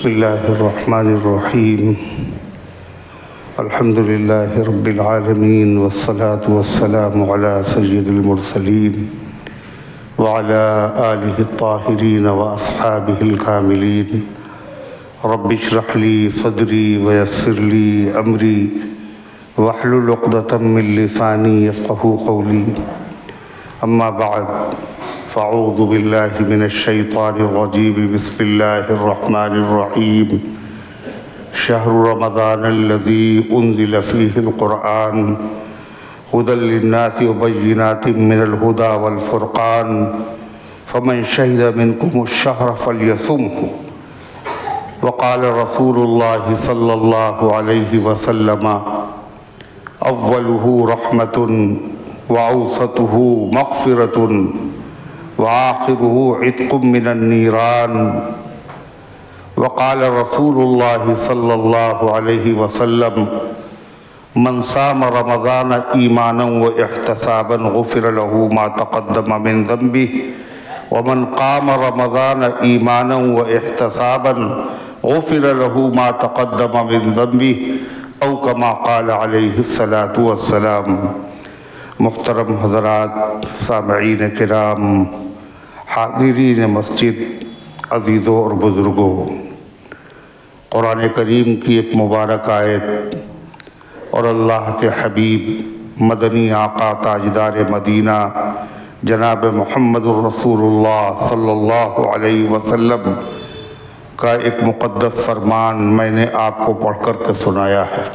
بسم الله الرحمن الرحيم الحمد لله رب العالمين والصلاة والسلام على سيد المرسلين وعلى آله الطاهرين وأصحابه الكاملين رب اشرح لي صدري ويسر لي أمري واحلل عقدة من لساني يفقهوا قولي أما بعد فأعوذ بالله من الشيطان الرجيم بسم الله الرحمن الرحيم شهر رمضان الذي أنزل فيه القرآن هدى للناس وبينات من الهدى والفرقان فمن شهد منكم الشهر فليصمه وقال رسول الله صلى الله عليه وسلم أوله رحمة وأوسطه مغفرة وآخره عتق من النيران وقال رسول الله صلى الله عليه وسلم من صام رمضان إيمانا واحتسابا غفر له ما تقدم من ذنبه ومن قام رمضان إيمانا واحتسابا غفر له ما تقدم من ذنبه او كما قال علیہ الصلاۃ والسلام۔ محترم حضرات، سامعین کرام، حاضرین مسجد، عزیزوں اور بزرگوں، قرآن کریم کی ایک مبارک آیت اور اللہ کے حبیب مدنی آقا تاجدار مدینہ جناب محمد الرسول اللہ صلی اللہ علیہ وسلم کا ایک مقدس فرمان میں نے آپ کو پڑھ کر کے سنایا ہے۔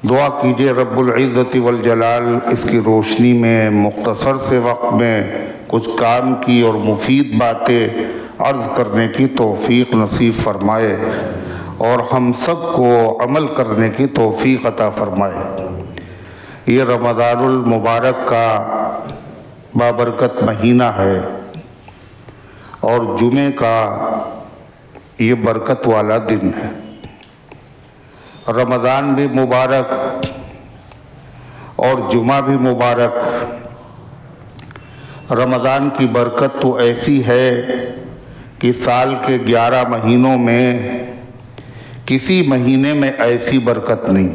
دعا کیجئے رب العزت والجلال اس کی روشنی میں مختصر سے وقت میں کچھ کام کی اور مفید باتیں عرض کرنے کی توفیق نصیب فرمائے اور ہم سب کو عمل کرنے کی توفیق عطا فرمائے۔ یہ رمضان المبارک کا بابرکت مہینہ ہے اور جمعے کا یہ برکت والا دن ہے۔ رمضان بھی مبارک اور جمعہ بھی مبارک۔ رمضان کی برکت تو ایسی ہے کہ سال کے 11 مہینوں میں کسی مہینے میں ایسی برکت نہیں۔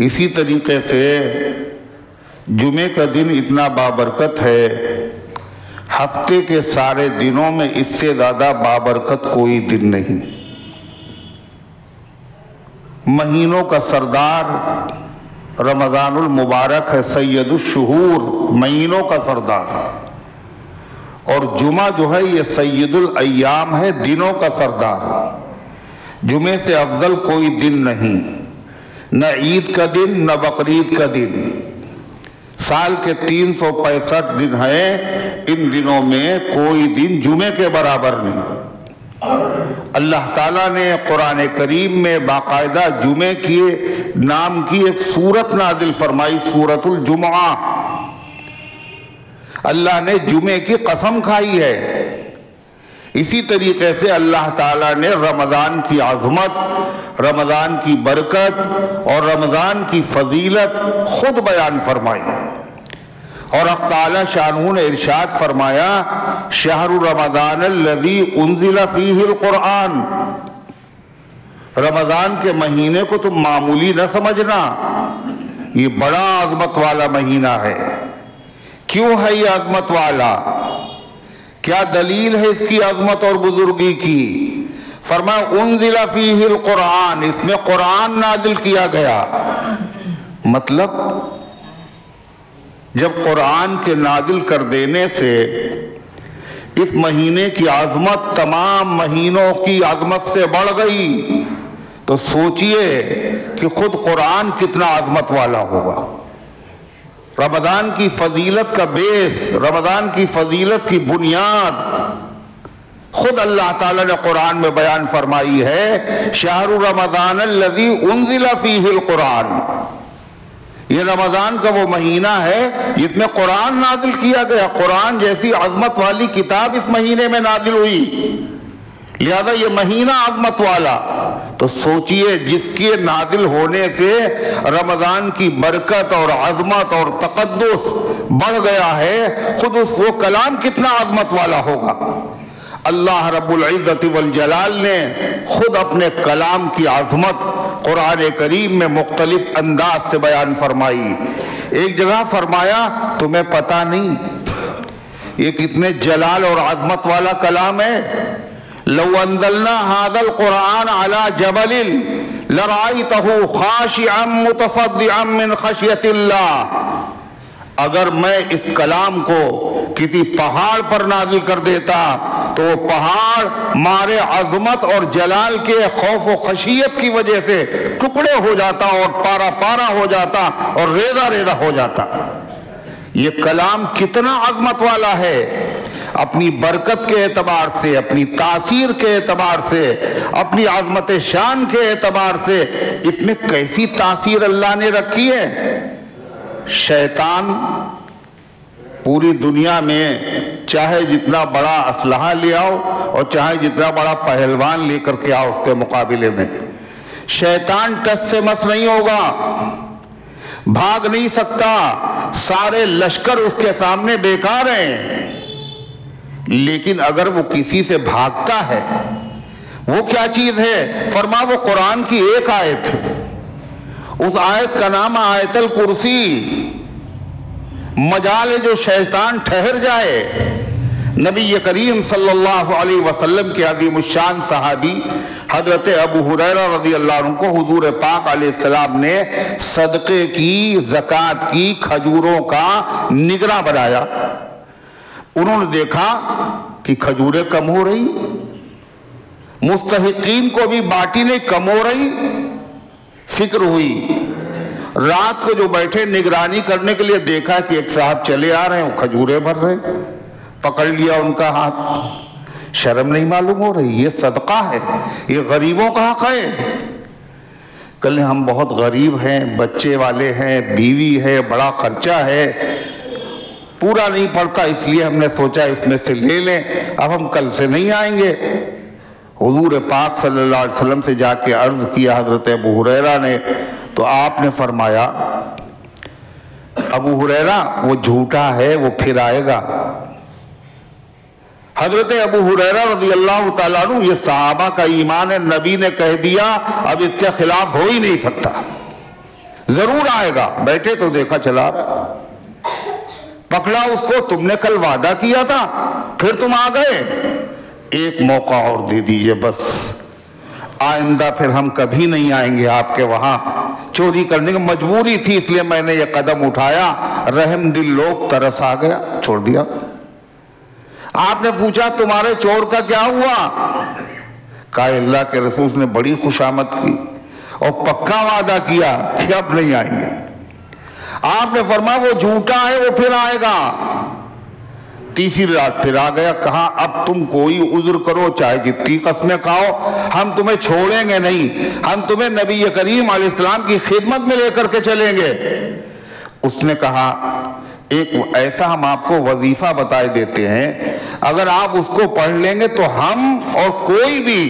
اسی طریقے سے جمعے کا دن اتنا بابرکت ہے، ہفتے کے سارے دنوں میں اس سے زیادہ بابرکت کوئی دن نہیں۔ مہینوں کا سردار رمضان المبارک ہے، سید الشہور، مہینوں کا سردار، اور جمعہ جو ہے یہ سید الایام ہے، دنوں کا سردار۔ جمعے سے افضل کوئی دن نہیں، نہ عید کا دن نہ بقرعید کا دن۔ سال کے 365 دن ہیں، ان دنوں میں کوئی دن جمعے کے برابر نہیں۔ اللہ تعالیٰ نے قرآن کریم میں باقاعدہ جمعے کی نام کی ایک سورت نازل فرمائی، سورۃ الجمعہ۔ اللہ نے جمعے کی قسم کھائی ہے۔ اسی طریقے سے اللہ تعالیٰ نے رمضان کی عظمت، رمضان کی برکت اور رمضان کی فضیلت خود بیان فرمائی، اور حق تعالیٰ شانہ نے ارشاد فرمایا شہر رمضان الذی انزل فیہ القرآن۔ رمضان کے مہینے کو تم معمولی نہ سمجھنا، یہ بڑا عظمت والا مہینہ ہے۔ کیوں ہے یہ عظمت والا؟ کیا دلیل ہے اس کی عظمت اور بزرگی کی؟ فرمایا انزل فیہ القرآن، اس میں قرآن نازل کیا گیا۔ مطلب جب قرآن کے نازل کر دینے سے اس مہینے کی عظمت تمام مہینوں کی عظمت سے بڑھ گئی، تو سوچئے کہ خود قرآن کتنا عظمت والا ہوگا۔ رمضان کی فضیلت کا بیس، رمضان کی فضیلت کی بنیاد خود اللہ تعالیٰ نے قرآن میں بیان فرمائی ہے، شہر رمضان الذی انزل فیہ القرآن۔ یہ رمضان کا وہ مہینہ ہے جس میں قرآن نازل کیا گیا۔ قرآن جیسی عظمت والی کتاب اس مہینے میں نازل ہوئی، لہذا یہ مہینہ عظمت والا۔ تو سوچئے جس کے نازل ہونے سے رمضان کی برکت اور عظمت اور تقدس بڑھ گیا ہے، خود اس وہ کلام کتنا عظمت والا ہوگا۔ اللہ رب العزت والجلال نے خود اپنے کلام کی عظمت قرآن کریم میں مختلف انداز سے بیان فرمائی۔ ایک جگہ فرمایا تمہیں پتہ نہیں یہ کتنے جلال اور عظمت والا کلام ہے؟ لو انزلنا هذا القرآن على جبل لرأيته خاشعا متصدعا من خشية الله۔ اگر میں اس کلام کو کسی پہاڑ پر نازل کر دیتا تو وہ پہاڑ مارے عظمت اور جلال کے خوف و خشیت کی وجہ سے ٹکڑے ہو جاتا اور پارا پارا ہو جاتا اور ریزہ ریزہ ہو جاتا۔ یہ کلام کتنا عظمت والا ہے، اپنی برکت کے اعتبار سے، اپنی تاثیر کے اعتبار سے، اپنی عظمت شان کے اعتبار سے اس میں کیسی تاثیر اللہ نے رکھی ہے۔ شیطان پوری دنیا میں چاہے جتنا بڑا اسلحہ لے آؤ اور چاہے جتنا بڑا پہلوان لے کر کے آؤ اس کے مقابلے میں، شیطان ٹس سے مس نہیں ہوگا، بھاگ نہیں سکتا، سارے لشکر اس کے سامنے بیکار ہیں۔ لیکن اگر وہ کسی سے بھاگتا ہے وہ کیا چیز ہے؟ فرما وہ قرآن کی ایک آیت ہے، اس آیت کا نام آیت الکرسی۔ مجال ہے جو شیطان ٹھہر جائے۔ نبی کریم صلی اللہ علیہ وسلم کے عظیم الشان صحابی حضرت ابو ہریرہ رضی اللہ عنہ کو حضور پاک علیہ السلام نے صدقے کی، زکوٰۃ کی کھجوروں کا نگراں بنایا۔ انہوں نے دیکھا کہ کھجوریں کم ہو رہی، مستحقین کو بھی باٹی نہیں کم ہو رہی۔ فکر ہوئی، رات کو جو بیٹھے نگرانی کرنے کے لیے دیکھا کہ ایک صاحب چلے آ رہے ہیں، وہ کھجوریں بھر رہے، پکڑ لیا ان کا ہاتھ۔ شرم نہیں معلوم ہو رہی؟ یہ صدقہ ہے، یہ غریبوں کا حق ہے۔ کل ہم بہت غریب ہیں، بچے والے ہیں، بیوی ہے، بڑا خرچہ ہے، پورا نہیں پڑتا، اس لیے ہم نے سوچا اس میں سے لے لیں، اب ہم کل سے نہیں آئیں گے۔ حضور پاک صلی اللہ علیہ وسلم سے جا کے عرض کیا حضرت ابو ہریرہ نے، تو آپ نے فرمایا ابو ہریرہ وہ جھوٹا ہے، وہ پھر آئے گا۔ حضرت ابو ہریرہ رضی اللہ تعالیٰ عنہ، یہ صحابہ کا ایمان ہے، نبی نے کہہ دیا اب اس کے خلاف ہو ہی نہیں سکتا، ضرور آئے گا۔ بیٹھے تو دیکھا چلا رہا، پکڑا اس کو، تم نے کل وعدہ کیا تھا پھر تم آ گئے، ایک موقع اور دے دیجئے بس، آئندہ پھر ہم کبھی نہیں آئیں گے آپ کے وہاں۔ چوری کرنے کی مجبوری تھی اس لیے میں نے یہ قدم اٹھایا، رحم دل لوگ، ترس آ گیا، چھوڑ دیا۔ آپ نے پوچھا تمہارے چور کا کیا ہوا؟ کہا اللہ کے رسول نے بڑی خوشامد کی اور پکا وعدہ کیا کہ اب نہیں آئیں گے۔ آپ نے فرمایا وہ جھوٹا ہے، وہ پھر آئے گا۔ تیسری رات پھر آ گیا، کہا اب تم کوئی عذر کرو، چاہے جتنی قسمیں کھاؤ، ہم تمہیں چھوڑیں گے نہیں، ہم تمہیں نبی کریم علیہ السلام کی خدمت میں لے کر کے چلیں گے۔ اس نے کہا ایک ایسا ہم آپ کو وظیفہ بتائے دیتے ہیں، اگر آپ اس کو پڑھ لیں گے تو ہم اور کوئی بھی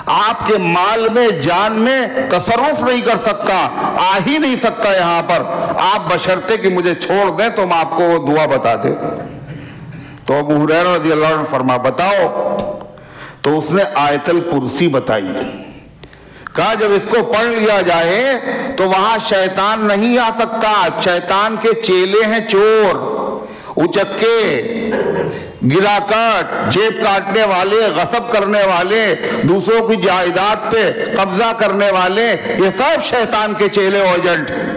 آپ کے مال میں، جان میں تصرف نہیں کر سکتا، آ ہی نہیں سکتا یہاں پر، آپ بشرطے کہ مجھے چھوڑ دیں تو ہم آپ کو وہ دعا بتا دیں۔ تو ابو ہریرہ رضی اللہ عنہ فرما بتاؤ، تو اس نے آیت الکرسی بتائی۔ کہا جب اس کو پڑھ لیا جائے تو وہاں شیطان نہیں آ سکتا، شیطان کے چیلے ہیں چور، اچکے، گرا کاٹ، جیب کاٹنے والے، غصب کرنے والے، دوسروں کی جائیداد پہ قبضہ کرنے والے، یہ سب شیطان کے چیلے اور ایجنٹ ہیں۔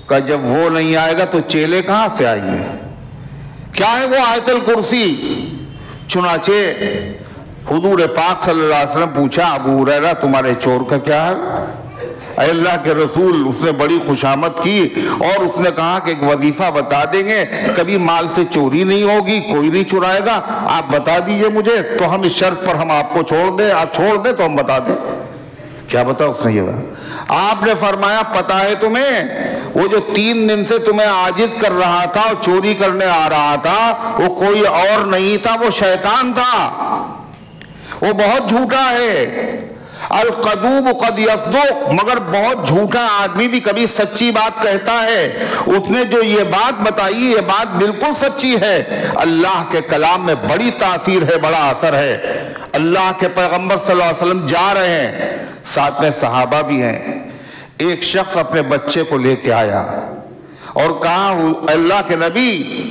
کہ جب وہ نہیں آئے گا تو چیلے کہاں سے آئیں گے؟ کیا ہے وہ آیت الکرسی؟ چنانچہ حضور پاک صلی اللہ علیہ وسلم پوچھا ابو ہریرہ تمہارے چور کا کیا ہے؟ اے اللہ کے رسول، اس نے بڑی خوشامد کی اور اس نے کہا کہ ایک وظیفہ بتا دیں گے، کبھی مال سے چوری نہیں ہوگی، کوئی نہیں چرائے گا، آپ بتا دیجئے مجھے تو ہم اس شرط پر ہم آپ کو چھوڑ دیں، آپ چھوڑ دیں تو ہم بتا دیں۔ کیا بتا؟ اس نے یہ بتا، آپ نے فرمایا پتا ہے تمہیں وہ جو 3 دن سے تمہیں عاجز کر رہا تھا اور چوری کرنے آ رہا تھا، وہ کوئی اور نہیں تھا، وہ شیطان تھا، وہ بہت جھوٹا ہے۔ القذوب قد یصدق، مگر بہت جھوٹا آدمی بھی کبھی سچی بات کہتا ہے۔ اس نے جو یہ بات بتائی یہ بات بالکل سچی ہے۔ اللہ کے کلام میں بڑی تاثیر ہے، بڑا اثر ہے۔ اللہ کے پیغمبر صلی اللہ علیہ وسلم جا رہے ہیں، ساتھ میں صحابہ بھی ہیں۔ ایک شخص اپنے بچے کو لے کے آیا اور کہا اللہ کے نبی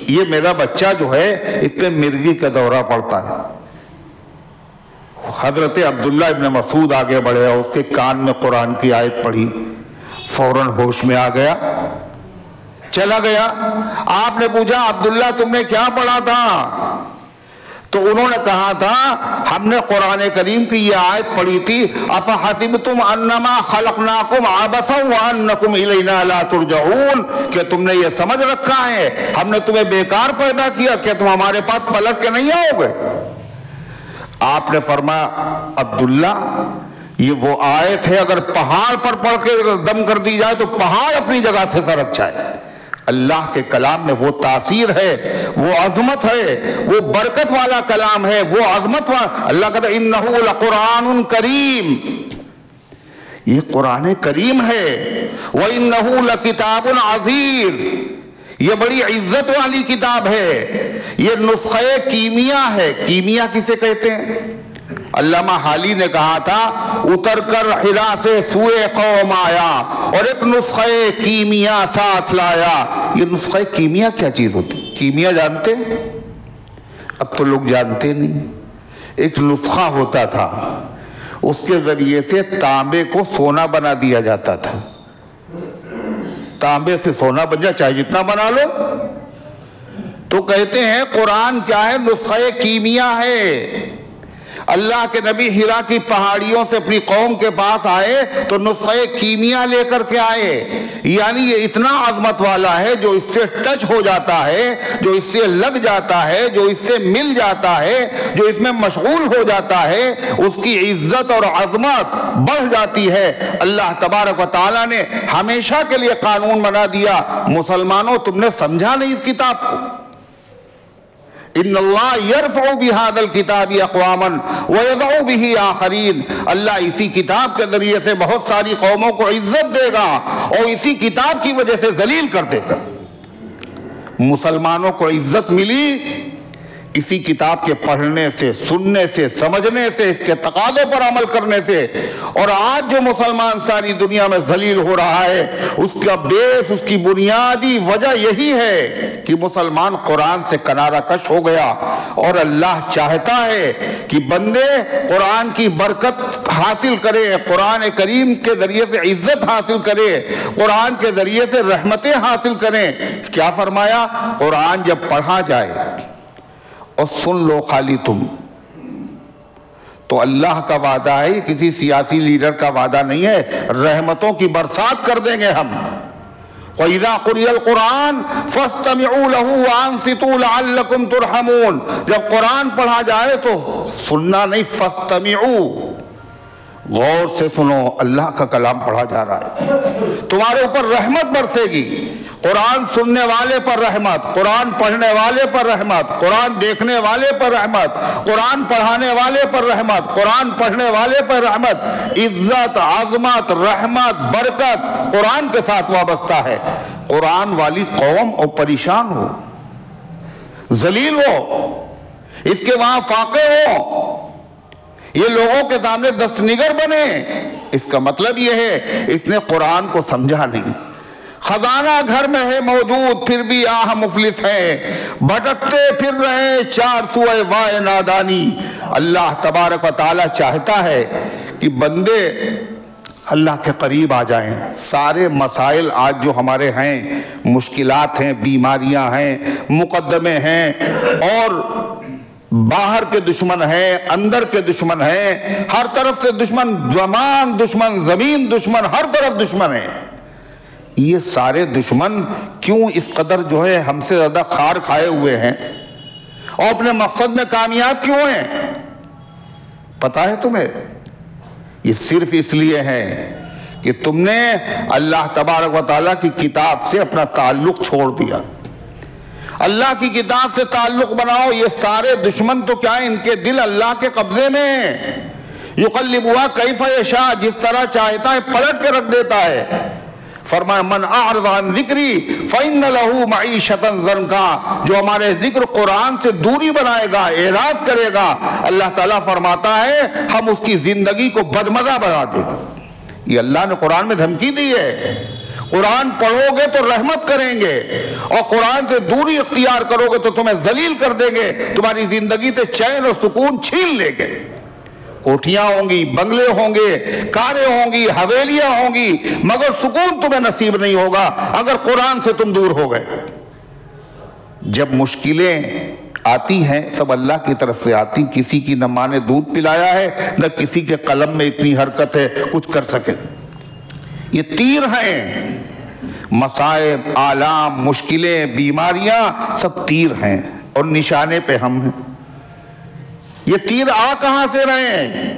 یہ میرا بچہ جو ہے اس پہ مرگی کا دورہ پڑتا ہے۔ حضرت عبداللہ ابن مسعود آگے بڑھے اور اس کے کان میں قرآن کی آیت پڑھی، فوراً ہوش میں آ گیا، چلا گیا۔ آپ نے پوچھا عبداللہ تم نے کیا پڑھا تھا؟ تو انہوں نے کہا تھا ہم نے قرآن کریم کی یہ آیت پڑھی تھی افحسبتم انما خلقناکم عبثا وانکم الینا لا ترجعون، کہ تم نے یہ سمجھ رکھا ہے ہم نے تمہیں بیکار پیدا کیا کہ تم ہمارے پاس پلٹ کے نہیں آؤ گے۔ آپ نے فرمایا عبداللہ یہ وہ آیت ہے اگر پہاڑ پر پڑھ کے دم کر دی جائے تو پہاڑ اپنی جگہ سے سرک جائے۔ اللہ کے کلام میں وہ تاثیر ہے، وہ عظمت ہے، وہ برکت والا کلام ہے، وہ عظمت والا۔ اللہ کہتا ہے انہو لقرآن کریم، یہ قرآن کریم ہے۔ وَإِنَّهُ لَكِتَابٌ عَزِيزٌ، یہ بڑی عزت والی کتاب ہے۔ یہ نسخہ کیمیا ہے۔ کیمیا کسے کہتے ہیں؟ علامہ حالی نے کہا تھا اتر کر حرا سے سوئے قوم آیا اور ایک نسخہ کیمیا ساتھ لایا۔ یہ نسخہ کیمیا کیا چیز ہوتی؟ کیمیا جانتے ہیں؟ اب تو لوگ جانتے نہیں۔ ایک نسخہ ہوتا تھا، اس کے ذریعے سے تانبے کو سونا بنا دیا جاتا تھا۔ تانبے سے سونا بن جائے چاہے جتنا بنا لو۔ تو کہتے ہیں قرآن کیا ہے؟ نسخہ کیمیا ہے۔ اللہ کے نبی حرا کی پہاڑیوں سے اپنی قوم کے پاس آئے تو نسخہ کیمیا لے کر کے آئے، یعنی یہ اتنا عظمت والا ہے جو اس سے ٹچ ہو جاتا ہے، جو اس سے لگ جاتا ہے، جو اس سے مل جاتا ہے، جو اس میں مشغول ہو جاتا ہے، اس کی عزت اور عظمت بڑھ جاتی ہے۔ اللہ تبارک و تعالیٰ نے ہمیشہ کے لیے قانون بنا دیا۔ مسلمانوں تم نے سمجھا نہیں اس کتاب کو؟ ان اللہ یرفع بہذا الکتاب اقواما ویضع بہ آخرین، اللہ اسی کتاب کے ذریعے سے بہت ساری قوموں کو عزت دے گا اور اسی کتاب کی وجہ سے ذلیل کر دے گا۔ مسلمانوں کو عزت ملی اسی کتاب کے پڑھنے سے، سننے سے، سمجھنے سے، اس کے تقاضوں پر عمل کرنے سے۔ اور آج جو مسلمان ساری دنیا میں ذلیل ہو رہا ہے اس کا بیس، اس کی بنیادی وجہ یہی ہے کہ مسلمان قرآن سے کنارہ کش ہو گیا۔ اور اللہ چاہتا ہے کہ بندے قرآن کی برکت حاصل کرے، قرآن کریم کے ذریعے سے عزت حاصل کرے، قرآن کے ذریعے سے رحمتیں حاصل کریں۔ کیا فرمایا؟ قرآن جب پڑھا جائے اور سن لو خالی تم، تو اللہ کا وعدہ ہے، یہ کسی سیاسی لیڈر کا وعدہ نہیں ہے، رحمتوں کی برسات کر دیں گے ہم۔ وَإِذَا قُرِئَ الْقُرْآنُ فَاسْتَمِعُوا لَهُ وَأَنصِتُوا لَعَلَّكُمْ تُرْحَمُونَ، جب قرآن پڑھا جائے تو سننا نہیں، فَاسْتَمِعُوا، غور سے سنو، اللہ کا کلام پڑھا جا رہا ہے، تمہارے اوپر رحمت برسے گی۔ قرآن سننے والے پر رحمت، قرآن پڑھنے والے پر رحمت، قرآن دیکھنے والے پر رحمت، قرآن پڑھانے والے پر رحمت، قرآن پڑھنے والے پر رحمت۔ عزت، عظمت، رحمت، برکت قرآن کے ساتھ وابستہ ہے۔ قرآن والی قوم اور پریشان ہو، ذلیل ہو، اس کے وہاں فاقے ہو، یہ لوگوں کے سامنے دستنگر بنے، اس کا مطلب یہ ہے اس نے قرآن کو سمجھا نہیں۔ خزانہ گھر میں ہے موجود پھر بھی آہ مفلس ہے، بھٹکتے پھر رہے چار سوئے وائے نادانی۔ اللہ تبارک و تعالیٰ چاہتا ہے کہ بندے اللہ کے قریب آ جائیں۔ سارے مسائل آج جو ہمارے ہیں، مشکلات ہیں، بیماریاں ہیں، مقدمے ہیں، اور باہر کے دشمن ہیں، اندر کے دشمن ہیں، ہر طرف سے دشمن، زمان دشمن، زمین دشمن، ہر طرف دشمن ہیں۔ یہ سارے دشمن کیوں اس قدر جو ہے ہم سے زیادہ خار کھائے ہوئے ہیں اور اپنے مقصد میں کامیاب کیوں ہیں؟ پتا ہے تمہیں؟ یہ صرف اس لیے ہے کہ تم نے اللہ تبارک و تعالیٰ کی کتاب سے اپنا تعلق چھوڑ دیا۔ اللہ کی کتاب سے تعلق بناؤ۔ یہ سارے دشمن تو کیا ہیں، ان کے دل اللہ کے قبضے میں ہیں، یقلبها کیف یشاء، جس طرح چاہتا ہے پلٹ کے رکھ دیتا ہے۔ فرمایا من اعرض عن ذکری فإن له معیشۃ ضنکا، جو ہمارے ذکر قرآن سے دوری بنائے گا، اعراض کرے گا، اللہ تعالیٰ فرماتا ہے ہم اس کی زندگی کو بدمزہ بنا دیں گے۔ یہ اللہ نے قرآن میں دھمکی دی ہے، قرآن پڑھو گے تو رحمت کریں گے، اور قرآن سے دوری اختیار کرو گے تو تمہیں ذلیل کر دیں گے، تمہاری زندگی سے چین اور سکون چھین لیں گے۔ کوٹھیاں ہوں گی، بنگلے ہوں گے، کاریں ہوں گی، حویلیاں ہوں گی، مگر سکون تمہیں نصیب نہیں ہوگا اگر قرآن سے تم دور ہو گئے۔ جب مشکلیں آتی ہیں سب اللہ کی طرف سے آتی، کسی کی نہ ماں نے دودھ پلایا ہے نہ کسی کے قلم میں اتنی حرکت ہے کچھ کر سکے۔ یہ تیر ہیں، مصائب، آلام، مشکلیں، بیماریاں سب تیر ہیں، اور نشانے پہ ہم ہیں۔ یہ تیر آ کہاں سے رہے ہیں؟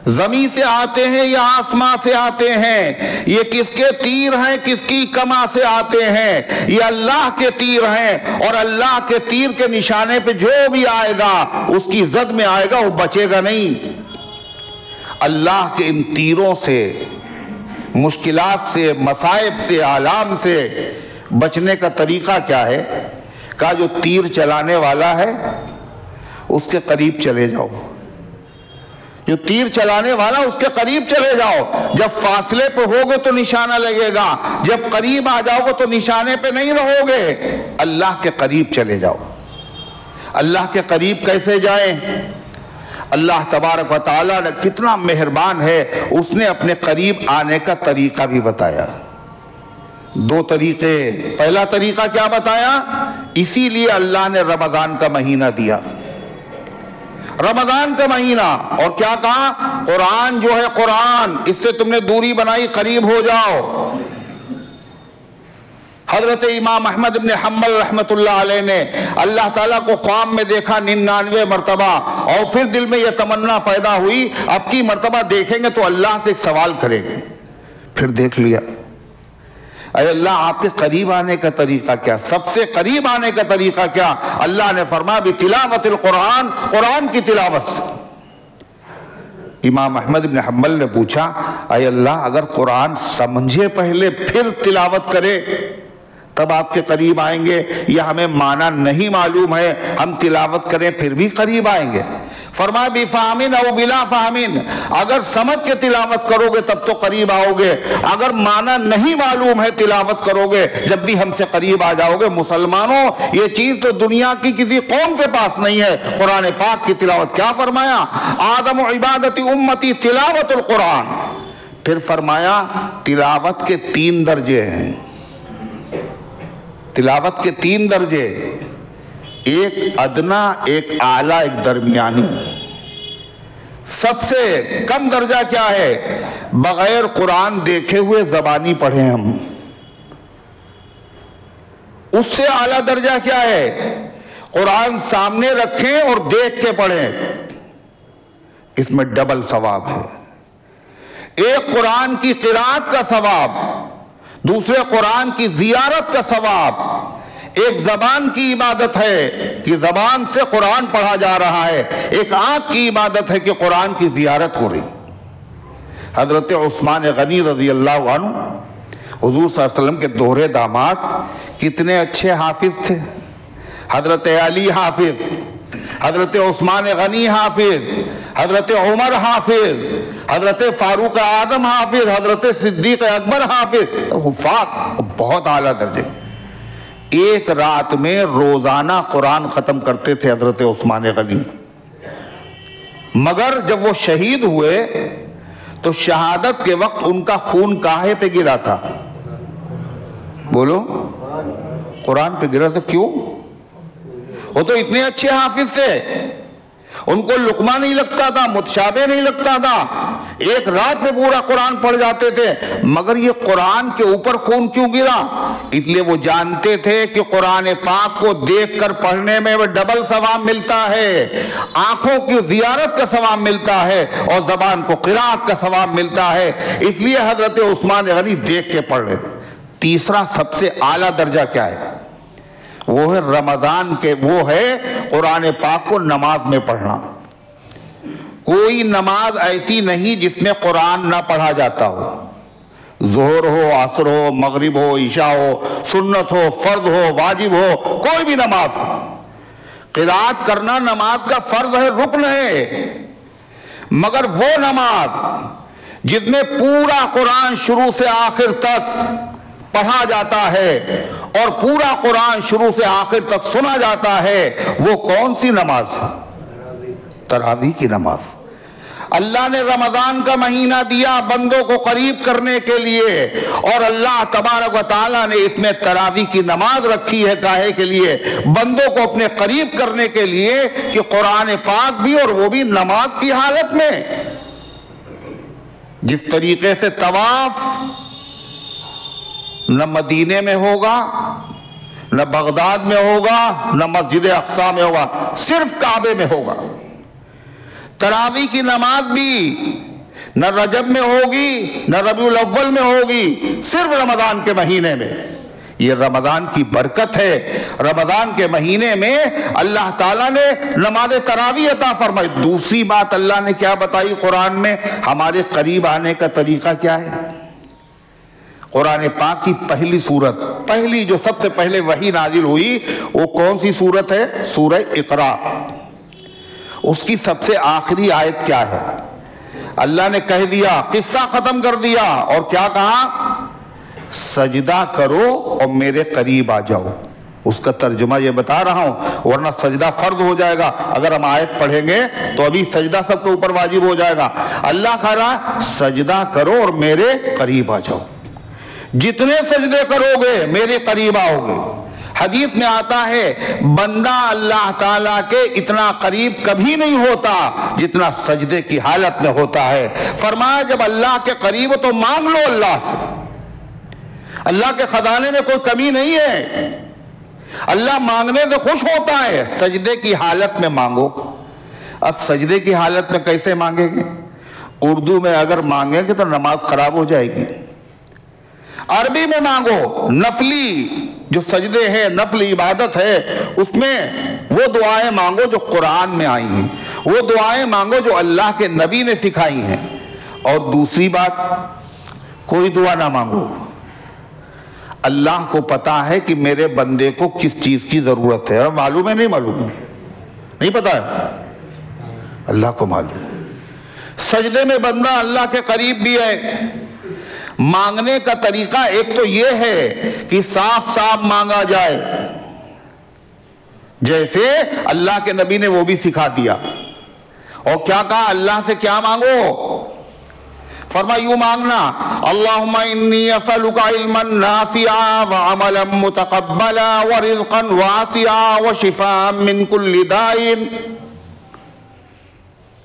زمین سے آتے ہیں یا آسمان سے آتے ہیں؟ یہ کس کے تیر ہیں، کس کی کما سے آتے ہیں؟ یہ اللہ کے تیر ہیں، اور اللہ کے تیر کے نشانے پہ جو بھی آئے گا اس کی زد میں آئے گا، وہ بچے گا نہیں۔ اللہ کے ان تیروں سے، مشکلات سے، مصائب سے، آلام سے بچنے کا طریقہ کیا ہے؟ کہا جو تیر چلانے والا ہے اس کے قریب چلے جاؤ، جو تیر چلانے والا اس کے قریب چلے جاؤ۔ جب فاصلے پہ ہوگے تو نشانہ لگے گا، جب قریب آ جاؤ گے تو نشانے پہ نہیں رہو گے۔ اللہ کے قریب چلے جاؤ۔ اللہ کے قریب کیسے جائیں؟ اللہ تبارک و تعالیٰ نے کتنا مہربان ہے، اس نے اپنے قریب آنے کا طریقہ بھی بتایا۔ دو طریقے۔ پہلا طریقہ کیا بتایا؟ اسی لیے اللہ نے رمضان کا مہینہ دیا، رمضان کا مہینہ، اور کیا کہا؟ قرآن جو ہے، قرآن اس سے تم نے دوری بنائی، قریب ہو جاؤ۔ حضرت امام احمد بن حنبل رحمت اللہ علیہ نے اللہ تعالیٰ کو خواب میں دیکھا 99 مرتبہ، اور پھر دل میں یہ تمنا پیدا ہوئی اب کی مرتبہ دیکھیں گے تو اللہ سے ایک سوال کریں گے۔ پھر دیکھ لیا، اے اللہ آپ کے قریب آنے کا طریقہ کیا؟ سب سے قریب آنے کا طریقہ کیا؟ اللہ نے فرمایا بتلاوت القرآن، قرآن کی تلاوت سے۔ امام احمد بن حنبل نے پوچھا اے اللہ اگر قرآن سمجھے پہلے پھر تلاوت کرے تب آپ کے قریب آئیں گے، یا ہمیں معنی نہیں معلوم ہے ہم تلاوت کریں پھر بھی قریب آئیں گے؟ فرمایا بفہمن او بلا فہمن، اگر سمجھ کے تلاوت کرو گے تب تو قریب آؤ گے، اگر معنی نہیں معلوم ہے تلاوت کرو گے جب بھی ہم سے قریب آ جاؤ گے۔ مسلمانوں یہ چیز تو دنیا کی کسی قوم کے پاس نہیں ہے۔ قرآن پاک کی تلاوت کیا فرمایا؟ آدم عبادت امتی تلاوت القرآن۔ پھر فرمایا تلاوت کے 3 درجے ہیں، تلاوت کے 3 درجے، ایک ادنا، ایک اعلیٰ، ایک درمیانی۔ سب سے کم درجہ کیا ہے؟ بغیر قرآن دیکھے ہوئے زبانی پڑھیں ہم۔ اس سے اعلیٰ درجہ کیا ہے؟ قرآن سامنے رکھیں اور دیکھ کے پڑھیں، اس میں ڈبل ثواب ہے۔ ایک قرآن کی قرات کا ثواب، دوسرے قرآن کی زیارت کا ثواب۔ ایک زبان کی عبادت ہے کہ زبان سے قرآن پڑھا جا رہا ہے، ایک آنکھ کی عبادت ہے کہ قرآن کی زیارت ہو رہی۔ حضرت عثمان غنی رضی اللہ عنہ حضور صلی اللہ علیہ وسلم کے دوہرے داماد، کتنے اچھے حافظ تھے۔ حضرت علی حافظ، حضرت عثمان غنی حافظ، حضرت عمر حافظ، حضرت فاروق اعظم حافظ، حضرت صدیق اکبر حافظ، حفاظ بہت اعلیٰ درجے۔ ایک رات میں روزانہ قرآن ختم کرتے تھے حضرت عثمان غنی، مگر جب وہ شہید ہوئے تو شہادت کے وقت ان کا خون کاہے پہ گرا تھا؟ بولو، قرآن پہ گرا تھا۔ کیوں؟ وہ تو اتنے اچھے حافظ تھے، ان کو لقمہ نہیں لگتا تھا، متشابہ نہیں لگتا تھا، ایک رات میں پورا قرآن پڑھ جاتے تھے، مگر یہ قرآن کے اوپر خون کیوں گرا؟ اس لیے وہ جانتے تھے کہ قرآن پاک کو دیکھ کر پڑھنے میں وہ ڈبل ثواب ملتا ہے، آنکھوں کی زیارت کا ثواب ملتا ہے اور زبان کو قرات کا ثواب ملتا ہے، اس لیے حضرت عثمان غنی دیکھ کے پڑھ رہے۔ تیسرا سب سے اعلیٰ درجہ کیا ہے؟ وہ ہے رمضان کے، وہ ہے قرآن پاک کو نماز میں پڑھنا۔ کوئی نماز ایسی نہیں جس میں قرآن نہ پڑھا جاتا ہو، ظہر ہو، عصر ہو، مغرب ہو، عشاء ہو، سنت ہو، فرض ہو، واجب ہو، کوئی بھی نماز ہو، قرات کرنا نماز کا فرض ہے، رکن ہے، مگر وہ نماز جس میں پورا قرآن شروع سے آخر تک پڑھا جاتا ہے اور پورا قرآن شروع سے آخر تک سنا جاتا ہے، وہ کون سی نماز ہے؟ تراویح کی نماز۔ اللہ نے رمضان کا مہینہ دیا بندوں کو قریب کرنے کے لیے، اور اللہ تبارک و تعالیٰ نے اس میں تراویح کی نماز رکھی ہے کاہے کے لیے؟ بندوں کو اپنے قریب کرنے کے لیے کہ قرآن پاک بھی، اور وہ بھی نماز کی حالت میں۔ جس طریقے سے طواف نہ مدینے میں ہوگا، نہ بغداد میں ہوگا، نہ مسجد اقصی میں ہوگا، صرف کعبے میں ہوگا۔ تراویح کی نماز بھی نہ رجب میں ہوگی، نہ ربیع الاول میں ہوگی، صرف رمضان کے مہینے میں۔ یہ رمضان کی برکت ہے، رمضان کے مہینے میں اللہ تعالیٰ نے نماز تراویح عطا فرمائی۔ دوسری بات اللہ نے کیا بتائی قرآن میں؟ ہمارے قریب آنے کا طریقہ کیا ہے؟ قرآن پاک کی پہلی سورت، پہلی جو سب سے پہلے وحی نازل ہوئی، وہ کون سی سورت ہے؟ سورہ اقرا۔ اس کی سب سے آخری آیت کیا ہے؟ اللہ نے کہہ دیا، قصہ ختم کر دیا، اور کیا کہا؟ سجدہ کرو اور میرے قریب آ جاؤ۔ اس کا ترجمہ یہ بتا رہا ہوں، ورنہ سجدہ فرض ہو جائے گا۔ اگر ہم آیت پڑھیں گے تو ابھی سجدہ سب کے اوپر واجب ہو جائے گا۔ اللہ کہہ رہا سجدہ کرو اور میرے قریب آ جاؤ۔ جتنے سجدے کرو گے میرے قریب آؤ گے۔ حدیث میں آتا ہے بندہ اللہ تعالیٰ کے اتنا قریب کبھی نہیں ہوتا جتنا سجدے کی حالت میں ہوتا ہے۔ فرمایا جب اللہ کے قریب ہو تو مانگ لو اللہ سے، اللہ کے خزانے میں کوئی کمی نہیں ہے، اللہ مانگنے سے خوش ہوتا ہے۔ سجدے کی حالت میں مانگو۔ اب سجدے کی حالت میں کیسے مانگیں گے؟ اردو میں اگر مانگیں گے تو نماز خراب ہو جائے گی۔ عربی میں مانگو، نفلی جو سجدے ہیں، نفل عبادت ہے، اس میں وہ دعائیں مانگو جو قرآن میں آئی ہیں، وہ دعائیں مانگو جو اللہ کے نبی نے سکھائی ہیں۔ اور دوسری بات، کوئی دعا نہ مانگو۔ اللہ کو پتا ہے کہ میرے بندے کو کس چیز کی ضرورت ہے، اور معلوم ہے نہیں معلوم؟ نہیں پتا ہے؟ اللہ کو معلوم ہے۔ سجدے میں بندہ اللہ کے قریب بھی ہے۔ مانگنے کا طریقہ ایک تو یہ ہے کہ صاف صاف مانگا جائے، جیسے اللہ کے نبی نے وہ بھی سکھا دیا۔ اور کیا کہا؟ اللہ سے کیا مانگو؟ فرمایا یوں مانگنا، اللہم انی اسألک علما نافعا وعملا متقبلا ورزقا واسعا وشفاء من کل داء۔